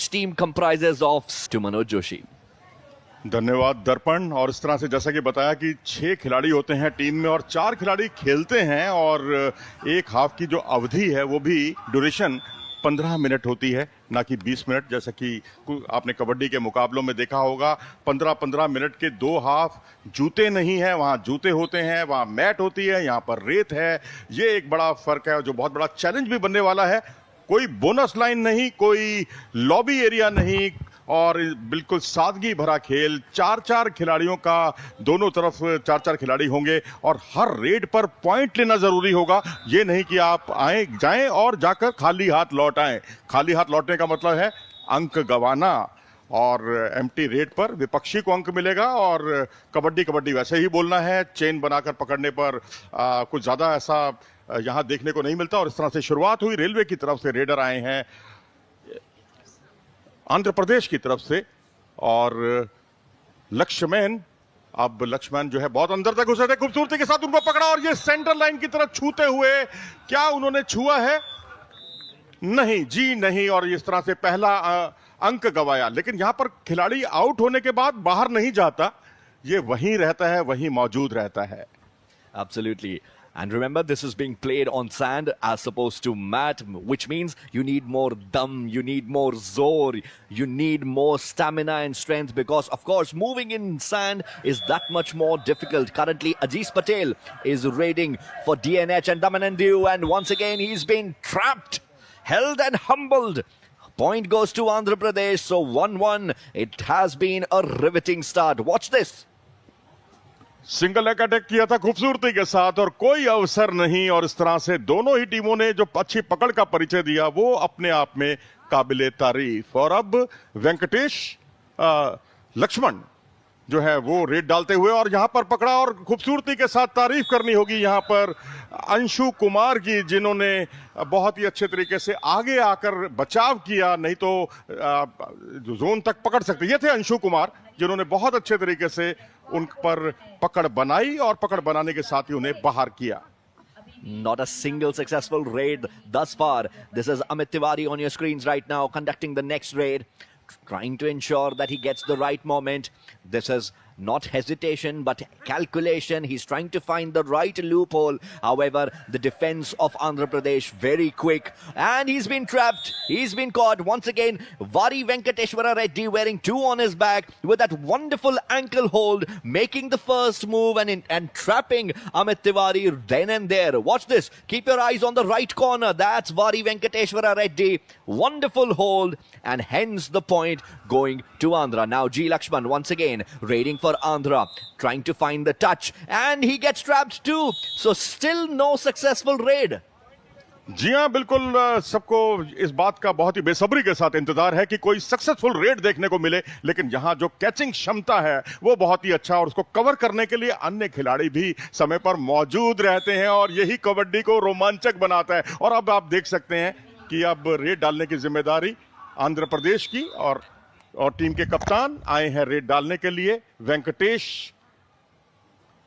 Which team comprises of Manoj Joshi? धन्यवाद दर्पण। और इस तरह से जैसा कि बताया कि 6 खिलाड़ी होते हैं टीम में और 4 खिलाड़ी खेलते हैं और एक हाफ की जो अवधि है वो भी ड्यूरेशन 15 मिनट होती है, ना कि 20 मिनट, जैसा कि आपने कबड्डी के मुकाबलों में देखा होगा। 15-15 मिनट के 2 हाफ। जूते नहीं है, वहाँ जूते होते हैं, वहाँ मैट होती है, यहाँ पर रेत है। ये एक बड़ा फर्क है जो बहुत बड़ा चैलेंज भी बनने वाला है। कोई बोनस लाइन नहीं, कोई लॉबी एरिया नहीं और बिल्कुल सादगी भरा खेल। 4-4 खिलाड़ियों का, दोनों तरफ 4-4 खिलाड़ी होंगे और हर रेड पर पॉइंट लेना जरूरी होगा। ये नहीं कि आप आए जाएं और जाकर खाली हाथ लौट आएं। खाली हाथ लौटने का मतलब है अंक गंवाना और एम्प्टी रेड पर विपक्षी को अंक मिलेगा। और कबड्डी वैसे ही बोलना है, चेन बनाकर पकड़ने पर कुछ ज्यादा ऐसा यहां देखने को नहीं मिलता। और इस तरह से शुरुआत हुई। रेलवे की तरफ से रेडर आए हैं आंध्र प्रदेश की तरफ से और लक्ष्मण जो है बहुत अंदर तक घुसे थे, खूबसूरती के साथ उनको पकड़ा और ये सेंटर लाइन की तरफ छूते हुए, क्या उन्होंने छुआ है? नहीं जी नहीं। और इस तरह से पहला अंक गवाया। लेकिन यहां पर खिलाड़ी आउट होने के बाद बाहर नहीं जाता, ये वहीं रहता है, वहीं मौजूद रहता है। Absolutely. And remember, this is being played on sand as opposed to mat, which means you need more dum, you need more zor, you need more stamina and strength because, of course, moving in sand is that much more difficult. Currently, Ajis Patel is raiding for DNH and Damanandu, and once again, he's been trapped, held and humbled. Point goes to Andhra Pradesh, so 1-1. It has been a riveting start. Watch this. Single leg attack किया था खूबसूरती के साथ और कोई अवसर नहीं। और इस तरह से दोनों ही टीमों ने जो अच्छी पकड़ का परिचय दिया वो अपने आप में काबिले तारीफ। और अब वेंकटेश लक्ष्मण जो है वो रेड डालते हुए और यहां पर पकड़ा और खूबसूरती के साथ तारीफ करनी होगी यहां पर अंशु कुमार की, जिन्होंने बहुत ही अच्छे तरीके से आगे आकर बचाव किया, नहीं तो जोन तक पकड़ सकते। ये थे अंशु कुमार जिन्होंने बहुत अच्छे तरीके से उन पर पकड़ बनाई और पकड़ बनाने के साथ ही उन्हें बाहर किया। Not a single successful raid thus far. This is Amit Tiwari on your screens right now, conducting the next raid, trying to ensure that he gets the right moment. This is not hesitation but calculation. He's trying to find the right loophole. However, the defense of Andhra Pradesh very quick and he's been trapped. He's been caught once again. Vari Venkateshwara Reddy wearing 2 on his back with that wonderful ankle hold, making the first move and trapping Amit Tiwari then and there. Watch this. Keep your eyes on the right corner. That's Vari Venkateshwara Reddy. Wonderful hold and hence the point going to Andhra. Now G. Lakshman once again raiding for Andhra, trying to find the touch and he gets trapped too. So still no successful raid. जी हाँ, बिल्कुल सबको इस बात का बहुत ही बेसब्री के साथ इंतजार है कि कोई सक्सेसफुल रेड देखने को मिले। लेकिन यहाँ जो कैचिंग क्षमता है वो बहुत ही अच्छा और उसको कवर करने के लिए अन्य खिलाड़ी भी समय पर मौजूद रहते हैं और यही कबड्डी को रोमांचक बनाता है। और अब आप देख सकते हैं कि अब रेड डालने की जिम्मेदारी आंध्र प्रदेश की और टीम के कप्तान आए हैं रेड डालने के लिए, वेंकटेश।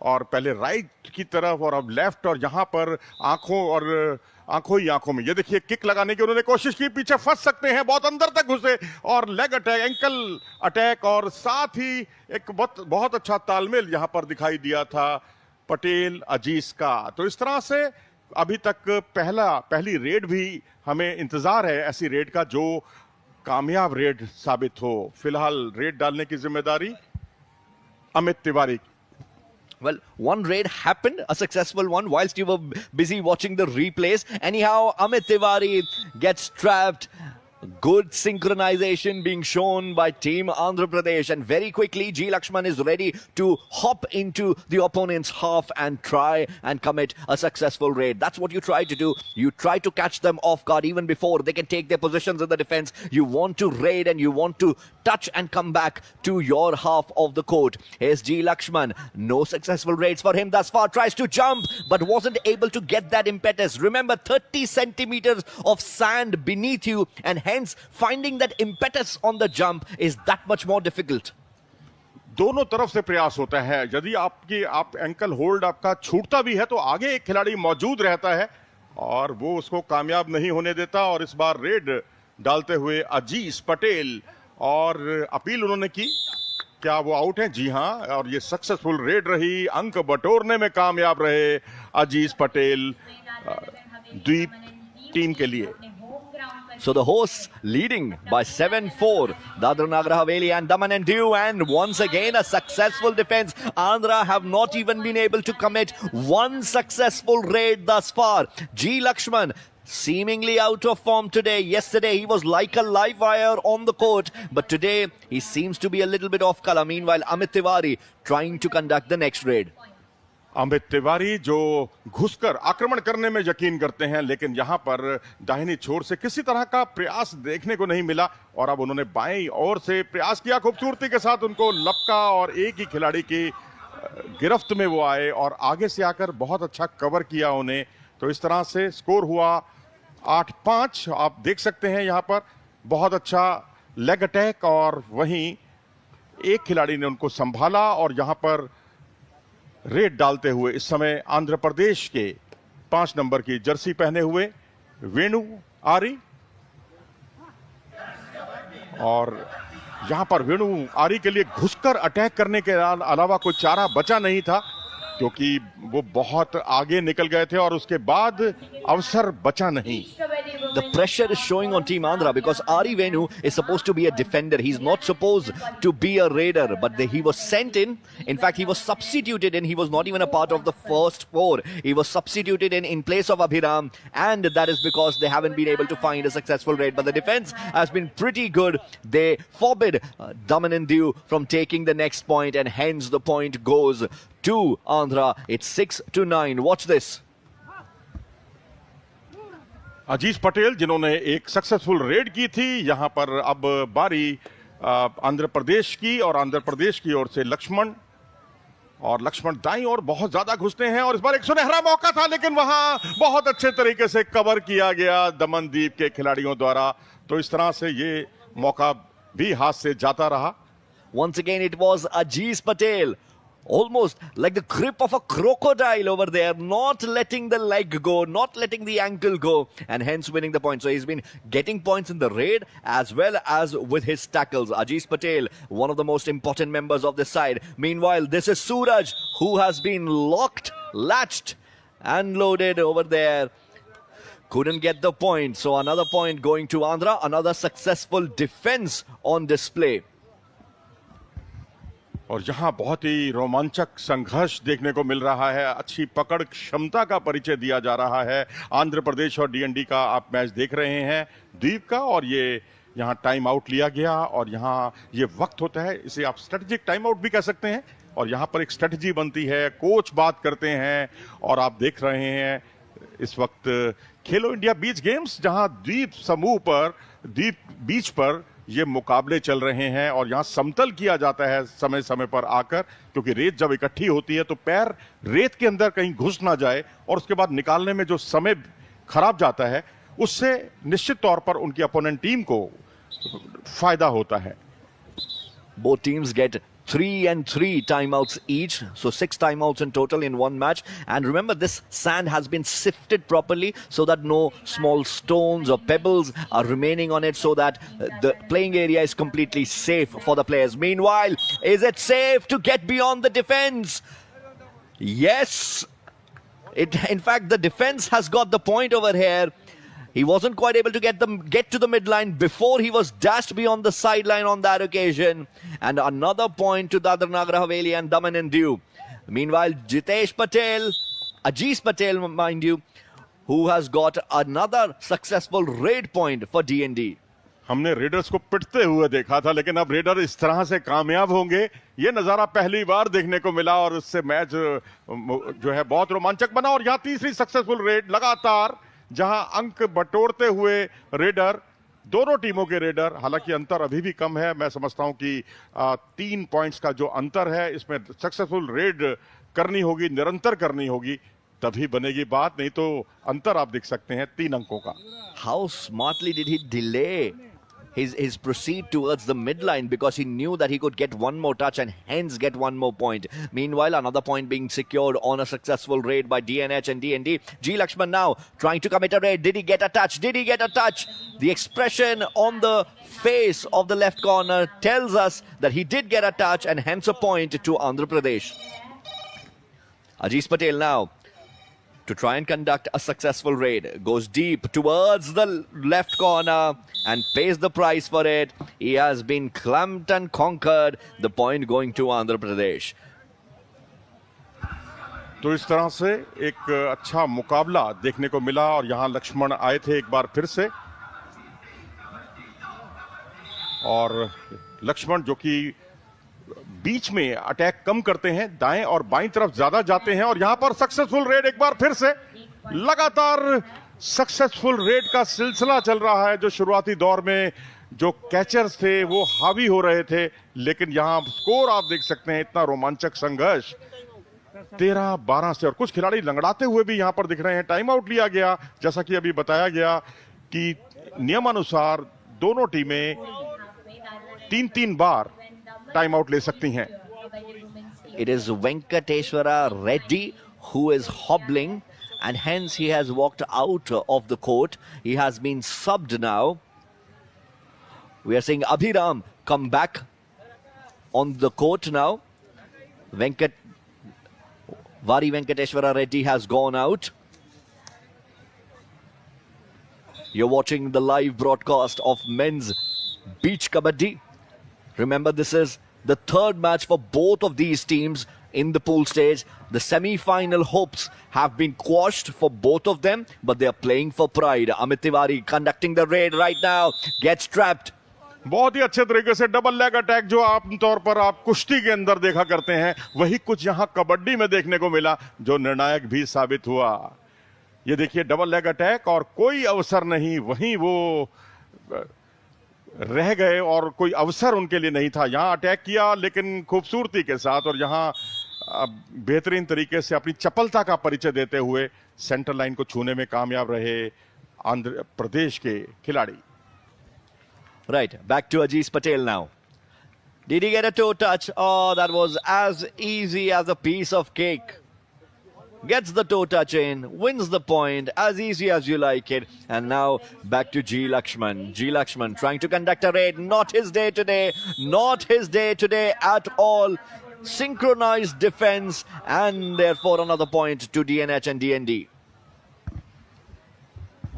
और पहले राइट की तरफ और अब लेफ्ट और यहां पर आंखों में ये देखिए किक लगाने की उन्होंने कोशिश की, पीछे फंस सकते हैं, बहुत अंदर तक घुसे और लेग अटैक, एंकल अटैक और साथ ही एक बहुत अच्छा तालमेल यहां पर दिखाई दिया था पटेल अजीज का। तो इस तरह से अभी तक पहली रेड भी हमें इंतजार है ऐसी रेड का जो कामयाब रेड साबित हो। फिलहाल रेड डालने की जिम्मेदारी Amit Tiwari. Well, one raid happened, a successful one, whilst you were busy watching the replays. Anyhow, Amit Tiwari gets trapped. Good synchronization being shown by Team Andhra Pradesh, and very quickly G. Lakshman is ready to hop into the opponent's half and try and commit a successful raid. That's what you try to do. You try to catch them off guard even before they can take their positions in the defense. You want to raid and you want to touch and come back to your half of the court. Here's G. Lakshman. No successful raids for him thus far. Tries to jump but wasn't able to get that impetus. Remember, 30 centimeters of sand beneath you, and hence finding that impetus on the jump is that much more difficult. दोनों तरफ से प्रयास होता है। यदि आप ankle hold आपका छूटता भी है तो आगे एक खिलाड़ी मौजूद रहता है और वो उसको कामयाब नहीं होने देता। और इस बार रेड डालते हुए अजीज पटेल, और अपील उन्होंने की। क्या वो आउट हैं? जी हां, और ये सक्सेसफुल रेड रही, अंक बटोरने में कामयाब रहे अजीज पटेल द्वीप टीम के लिए। So the hosts leading by 7-4. Dadra Nagar Haveli and Daman and Diu, and once again a successful defense. Andhra have not even been able to commit one successful raid thus far. G. Lakshman seemingly out of form today. Yesterday he was like a live wire on the court, but today he seems to be a little bit off color. Meanwhile, Amit Tiwari trying to conduct the next raid. Amit Tiwari जो घुसकर आक्रमण करने में यकीन करते हैं, लेकिन यहां पर दाहिनी छोर से किसी तरह का प्रयास देखने को नहीं मिला, और अब उन्होंने बाईं ओर से प्रयास किया, खूबसूरती के साथ उनको लपका और एक ही खिलाड़ी की गिरफ्त में वो आए और आगे से आकर बहुत अच्छा कवर किया उन्हें। तो इस तरह से स्कोर हुआ 8-5। आप देख सकते हैं यहां पर बहुत अच्छा लेग अटैक, और वहीं एक खिलाड़ी ने उनको संभाला, और यहां पर रेड डालते हुए इस समय आंध्र प्रदेश के 5 नंबर की जर्सी पहने हुए वेणु आरी, और यहां पर वेणु आरी के लिए घुसकर अटैक करने के अलावा कोई चारा बचा नहीं था, क्योंकि वो बहुत आगे निकल गए थे और उसके बाद अवसर बचा नहीं। The pressure is showing on Team Andhra because Ari Venu is supposed to be a defender. He's not supposed to be a raider, but he was sent in. In fact, he was substituted in. He was not even a part of the first 4. He was substituted in place of Abhiram, and that is because they haven't been able to find a successful raid. But the defense has been pretty good. They forbid Daman and Diu from taking the next point, and hence the point goes to Andhra. It's 6-9. Watch this. अजीज पटेल जिन्होंने एक successful red की थी, यहां पर अब बारी आंध्र प्रदेश की, और आंध्र प्रदेश की ओर से लक्ष्मण, और लक्ष्मण दाईं ओर बहुत ज्यादा घुसते हैं, और इस बार एक सुनहरा मौका था, लेकिन वहां बहुत अच्छे तरीके से कवर किया गया दमनदीप के खिलाड़ियों द्वारा। तो इस तरह से ये मौका भी हाथ से जाता रहा। Once again it was Ajiz Patel, almost like the grip of a crocodile over there, not letting the leg go, not letting the ankle go, and hence winning the point. So he's been getting points in the raid as well as with his tackles. Ajiz Patel, one of the most important members of this side. Meanwhile, this is Suraj, who has been locked, latched and loaded over there. Couldn't get the point. So another point going to Andhra, another successful defense on display. और यहां बहुत ही रोमांचक संघर्ष देखने को मिल रहा है, अच्छी पकड़ क्षमता का परिचय दिया जा रहा है। आंध्र प्रदेश और डीएनडी का आप मैच देख रहे हैं, द्वीप का, और ये यहां टाइम आउट लिया गया, और यहां ये वक्त होता है, इसे आप स्ट्रेटेजिक टाइम आउट भी कह सकते हैं, और यहां पर एक स्ट्रेटजी बनती है, कोच बात करते हैं, और आप देख रहे हैं इस वक्त खेलो इंडिया बीच गेम्स, जहां द्वीप समूह पर, द्वीप बीच पर ये मुकाबले चल रहे हैं, और यहां समतल किया जाता है समय समय पर आकर, क्योंकि रेत जब इकट्ठी होती है तो पैर रेत के अंदर कहीं घुस ना जाए, और उसके बाद निकालने में जो समय खराब जाता है, उससे निश्चित तौर पर उनकी अपोनेंट टीम को फायदा होता है। Both teams get 3 and 3 timeouts each, so 6 timeouts in total in one match. And remember, this sand has been sifted properly so that no small stones or pebbles are remaining on it, so that the playing area is completely safe for the players. Meanwhile, is it safe to get beyond the defense? Yes. In fact, the defense has got the point over here. He wasn't quite able to get to the midline before he was dashed beyond the sideline on that occasion. And another point to Dadra Nagar Haveli and Daman and Diu. Meanwhile, Jitesh Patel, Ajiz Patel, mind you, who has got another successful raid point for D&D. हमने readers को पिटते हुए देखा था, लेकिन अब raider इस तरह से कामयाब होंगे, ये नजारा पहली बार देखने को मिला, और उससे मैच जो है बहुत रोमांचक बना। और यहाँ तीसरी सक्सेसफुल रेड लगातार, जहां अंक बटोरते हुए रेडर, दोनों टीमों के रेडर, हालांकि अंतर अभी भी कम है, मैं समझता हूं कि 3 पॉइंट्स का जो अंतर है, इसमें सक्सेसफुल रेड करनी होगी, निरंतर करनी होगी, तभी बनेगी बात, नहीं तो अंतर आप देख सकते हैं 3 अंकों का। How smartly did he delay his proceed towards the midline because he knew that he could get one more touch and hence get one more point. Meanwhile, another point being secured on a successful raid by DNH and DND. G. Lakshman now trying to commit a raid. Did he get a touch? Did he get a touch? The expression on the face of the left corner tells us that he did get a touch and hence a point to Andhra Pradesh. Ajis Patel now to try and conduct a successful raid. Goes deep towards the left corner and pays the price for it. He has been clumped and conquered. The point going to Andhra Pradesh. तो इस तरह से एक अच्छा मुकाबला देखने को मिला और यहां लक्ष्मण आए थे एक बार फिर से और लक्ष्मण जो कि बीच में अटैक कम करते हैं, दाएं और बाईं तरफ ज्यादा जाते हैं और यहां पर सक्सेसफुल रेड एक बार फिर से लगातार सक्सेसफुल रेड का सिलसिला चल रहा है। जो शुरुआती दौर में जो कैचर्स थे वो हावी हो रहे थे, लेकिन यहां स्कोर आप देख सकते हैं, इतना रोमांचक संघर्ष 13-12 से और कुछ खिलाड़ी लंगड़ाते हुए भी यहां पर दिख रहे हैं। टाइम आउट लिया गया, जैसा कि अभी बताया गया कि नियमानुसार दोनों टीमें 3-3 बार टाइम आउट ले सकती हैं। It is Venkateshwara Reddy who is hobbling and hence he has walked out of the court. He has been subbed now. We are seeing Abhiram come back on the court now. Vari Venkateshwara Reddy has gone out. You're watching the live broadcast of men's beach kabaddi. Remember, this is the third match for both of these teams in the pool stage. The semi-final hopes have been quashed for both of them, but they are playing for pride. Amit Tiwari conducting the raid right now, gets trapped. बहुत ही अच्छे तरीके से double leg attack जो आमतौर पर आप कुश्ती के अंदर देखा करते हैं, वही कुछ यहां कबड्डी में देखने को मिला, जो निर्णायक भी साबित हुआ। ये देखिए डबल लेग अटैक और कोई अवसर नहीं, वहीं वो रह गए और कोई अवसर उनके लिए नहीं था। यहां अटैक किया लेकिन खूबसूरती के साथ और यहां बेहतरीन तरीके से अपनी चपलता का परिचय देते हुए सेंटर लाइन को छूने में कामयाब रहे आंध्र प्रदेश के खिलाड़ी। Right, back to Ajis Patel now. Did he get a toe touch? Oh, that was as easy as a piece of cake. Gets the toe touch in, wins the point, as easy as you like it. And now back to G. Lakshman. G. Lakshman trying to conduct a raid. Not his day today. Not his day today at all. Synchronized defense and therefore another point to DNH and DND.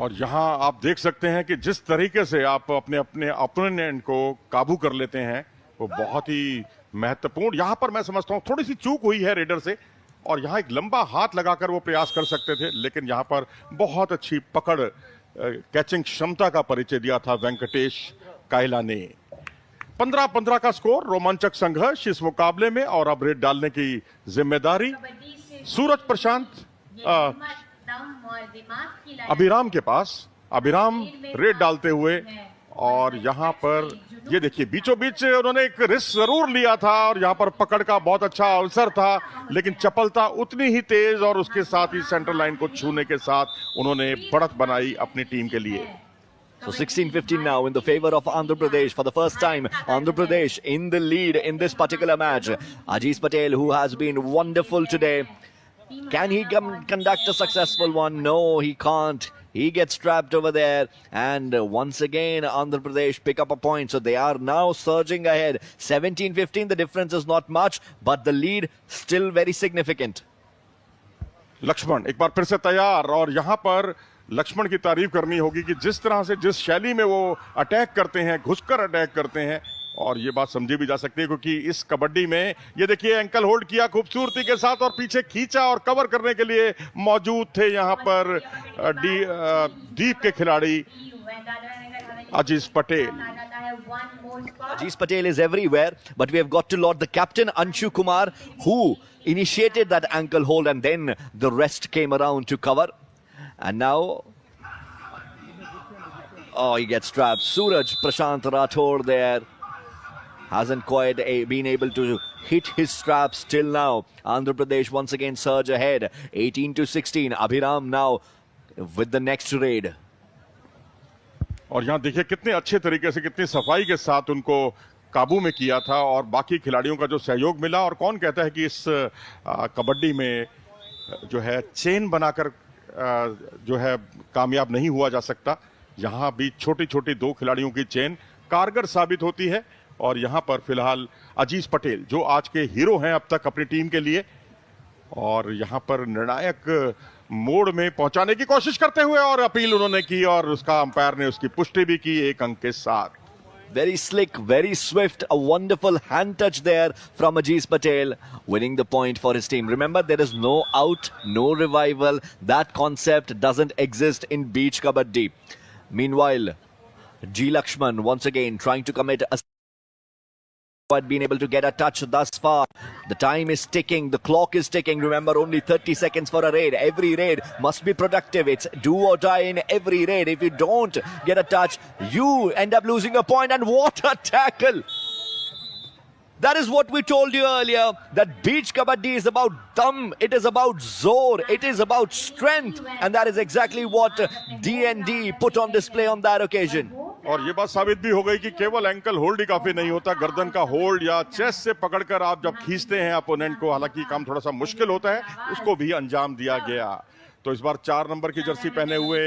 और यहां आप देख सकते हैं कि जिस तरीके से आप अपने अपने ओपोनेंट को काबू कर लेते हैं वो बहुत ही महत्वपूर्ण। यहां पर मैं समझता हूं थोड़ी सी चूक हुई है रेडर से और यहां एक लंबा हाथ लगाकर वो प्रयास कर सकते थे, लेकिन यहां पर बहुत अच्छी पकड़ कैचिंग क्षमता का परिचय दिया था वेंकटेश कायला ने। 15-15 का स्कोर, रोमांचक संघर्ष इस मुकाबले में और अब रेड डालने की जिम्मेदारी सूरज प्रशांत अभिराम के पास। अभिराम रेड डालते हुए और यहां पर ये देखिए बीचों बीच उन्होंने एक रिस्क जरूर लिया था और यहां पर पकड़ का बहुत अच्छा अवसर था, लेकिन चपलता उतनी ही तेज और उसके साथ ही सेंटर लाइन को छूने के साथ उन्होंने बढ़त बनाई अपनी टीम के लिए। So 16-15 now in the favor of Andhra Pradesh. For the first time, Andhra Pradesh in the lead in this particular match. Ajis Patel, who has been wonderful today. Can he conduct a successful one? No, he can't. He gets trapped over there. And once again, Andhra Pradesh pick up a point. So they are now surging ahead. 17-15, the difference is not much, but the lead still very significant. Lakshman एक बार फिर से तैयार और यहां पर लक्ष्मण की तारीफ करनी होगी कि जिस तरह से जिस शैली में वो अटैक करते हैं, घुसकर अटैक करते हैं, और ये बात समझी भी जा सकती है क्योंकि इस कबड्डी में ये देखिए एंकल होल्ड किया खूबसूरती के साथ और पीछे खींचा और कवर करने के लिए मौजूद थे यहां पर दीप के खिलाड़ी Ajis Patel. Ajis Patel is everywhere, but we have got to laud the captain Anshu Kumar, who initiated that ankle hold and then the rest came around to cover. And now, oh, he gets trapped. Suraj Prashant Rathore there hasn't quite been able to hit his straps till now. Andhra Pradesh once again surge ahead, 18-16. Abhiram now with the next raid. और यहाँ देखिए कितने अच्छे तरीके से, कितनी सफाई के साथ उनको काबू में किया था और बाकी खिलाड़ियों का जो सहयोग मिला। और कौन कहता है कि इस कबड्डी में जो है चेन बनाकर जो है कामयाब नहीं हुआ जा सकता। यहाँ भी छोटी छोटी दो खिलाड़ियों की चेन कारगर साबित होती है। और यहाँ पर फिलहाल अजीज पटेल जो आज के हीरो हैं अब तक अपनी टीम के लिए, और यहाँ पर निर्णायक मोड़ में पहुंचाने की कोशिश करते हुए, और अपील उन्होंने की और उसका अंपायर ने उसकी पुष्टि भी की 1 अंक के साथ। Very slick, very swift, a wonderful hand touch there from Ajeez Patel, winning the point for his team. Remember, there is no out, no revival. That concept doesn't exist in beach kabaddi. Meanwhile, G. Lakshman once again trying to commit a but been able to get a touch thus far. The time is ticking, the clock is ticking. Remember, only 30 seconds for a raid. Every raid must be productive. It's do or die in every raid. If you don't get a touch, you end up losing a point. And what a tackle! That is what we told you earlier, that beach kabaddi is about dum, it is about zor, it is about strength, and that is exactly what D&D put on display on that occasion. और ये बात साबित भी हो गई कि केवल ankle hold ही काफी नहीं होता, गर्दन का होल्ड या चेस्ट से पकड़कर आप जब खींचते हैं अपोनेंट को, हालांकि काम थोड़ा सा मुश्किल होता है, उसको भी अंजाम दिया गया। तो इस बार 4 नंबर की जर्सी पहने हुए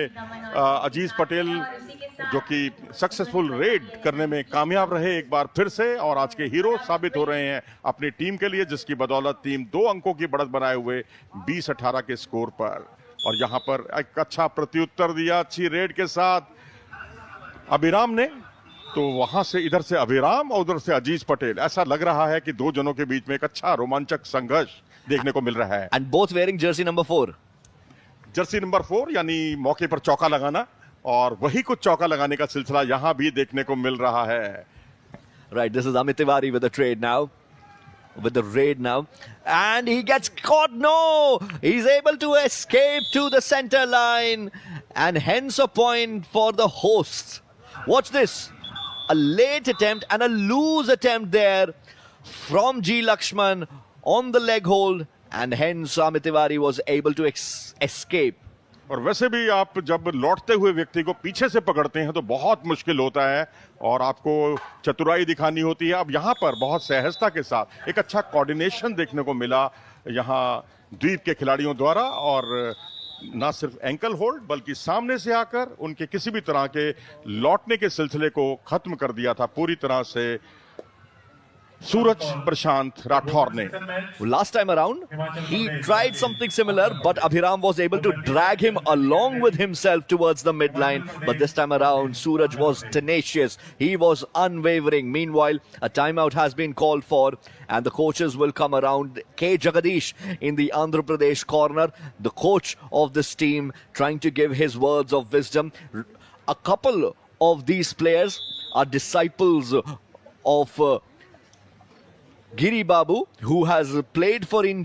अजीज पटेल जो कि सक्सेसफुल रेड करने में कामयाब रहे एक बार फिर से, और आज के हीरो साबित हो रहे हैं अपनी टीम के लिए, जिसकी बदौलत टीम 2 अंकों की बढ़त बनाए हुए 20-18 के स्कोर पर। और यहां पर एक अच्छा प्रत्युत्तर दिया अच्छी रेड के साथ अभिराम ने, तो वहां से इधर से अभिराम और उधर से अजीज पटेल। ऐसा लग रहा है कि 2 जनों के बीच में एक अच्छा रोमांचक संघर्ष देखने को मिल रहा है। And both wearing jersey number 4. Jersey number 4 यानी मौके पर चौका लगाना, और वही कुछ चौका लगाने का सिलसिला यहां भी देखने को मिल रहा है। Right, this is Amit Tiwari with the trade now. With the raid now. And he gets caught. No! He's able to escape to the center line. And hence a point for the hosts. Watch this. A late attempt and a loose attempt there from G. Lakshman on the leg hold. And hence Amit Tiwari was able to escape. और वैसे भी आप जब लौटते हुए व्यक्ति को पीछे से पकड़ते हैं तो बहुत मुश्किल होता है और आपको चतुराई दिखानी होती है। अब यहाँ पर बहुत सहजता के साथ एक अच्छा कोऑर्डिनेशन देखने को मिला यहाँ द्वीप के खिलाड़ियों द्वारा, और ना सिर्फ एंकल होल्ड बल्कि सामने से आकर उनके किसी भी तरह के लौटने के सिलसिले को खत्म कर दिया था पूरी तरह से सूरज प्रशांत राठौर ने। Last time around, he tried something similar, but Abhiram was able to drag him along with himself towards the midline. But this time around, Suraj was tenacious. He was unwavering. Meanwhile, a timeout has been called for, and the coaches will come around. K. Jagadish in the Andhra Pradesh corner, the coach of this team, trying to give his words of wisdom. A couple of these players are disciples of Giri Babu, who has played for India